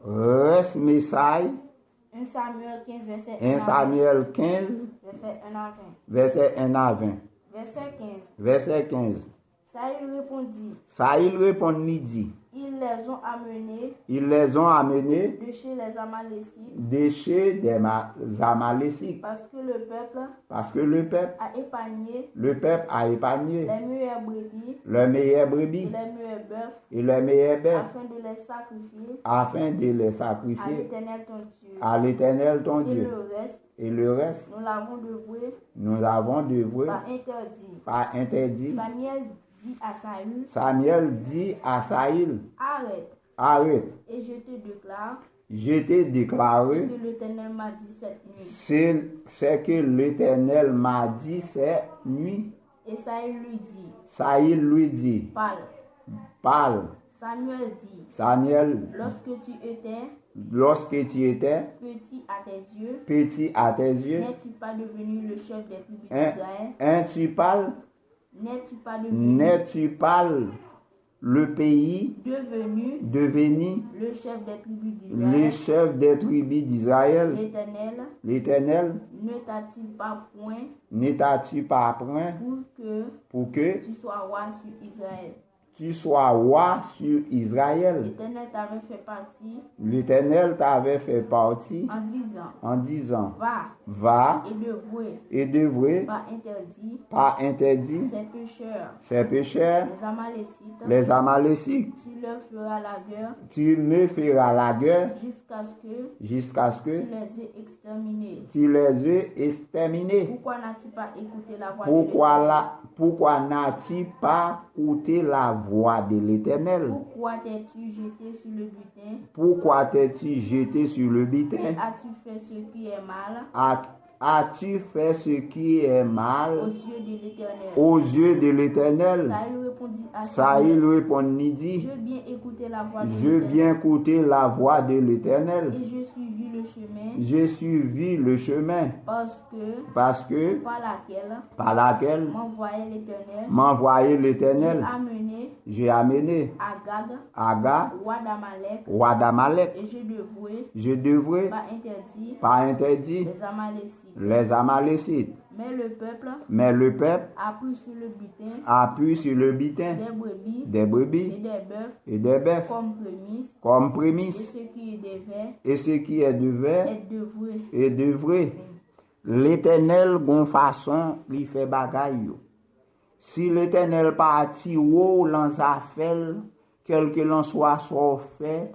Reste message. 1 Samuel 15, verset 1 Samuel 15, verset 1 à 20. verset 1 à 20. Verset 15. Verset 15. Saül répondit, Saül répondit, dit, ils les ont amenés ils les ont amenés de chez les Amalécites de chez des Amalécites, parce que le peuple parce que le peuple a épargné a épargné les meilleures brebis le meilleur et brebis les meilleurs bœufs et le meilleur bœuf afin de les sacrifier afin de les à sacrifier l'Éternel ton Dieu. à l'Éternel ton Et Dieu. le reste, Et le reste, nous l'avons dévoué nous avons dévoué par interdit. par interdit. Samuel dit à Saül, Samuel dit à Saül, arrête, arrête, et je te déclare je t'ai déclaré que l'Éternel m'a dit cette nuit. c'est que l'Éternel m'a dit cette nuit. Et Saül lui dit, Saül lui dit, parle. parle. Samuel dit, Samuel, lorsque tu étais petit petit à tes yeux, n'es-tu pas devenu le chef des tribus d'Israël? n'es-tu pas le pays devenu le chef des tribus d'Israël? le chef des tribus d'Israël? L'Éternel ne t'a-t-il pas point pour que tu sois roi sur Israël? tu sois roi sur Israël? L'Éternel t'avait fait partie en disant, va va et dévouer par interdit ces pécheurs, les Amalécites. Tu me feras la guerre jusqu'à ce que tu les aies exterminés. Pourquoi n'as-tu pas écouté la voix de l'Éternel? Pourquoi t'es-tu jeté sur le butin? Et as-tu fait ce qui est mal As-tu fait ce qui est mal aux yeux de l'Éternel? Saül répondit, dit, je bien écouter la voix de l'Éternel. Et j'ai suivi le chemin parce que par laquelle m'envoyait l'Éternel. J'ai amené Agag, roi d'Amalek, et je devrais par interdit les Amalécites. Mais le peuple a pris sur le butin des brebis et des bœufs comme prémisse. Et ce qui est devrait. L'Éternel gon façon li fait bagaille yo. Si l'Éternel parti ou l'en affaire, quel que l'en soit fait,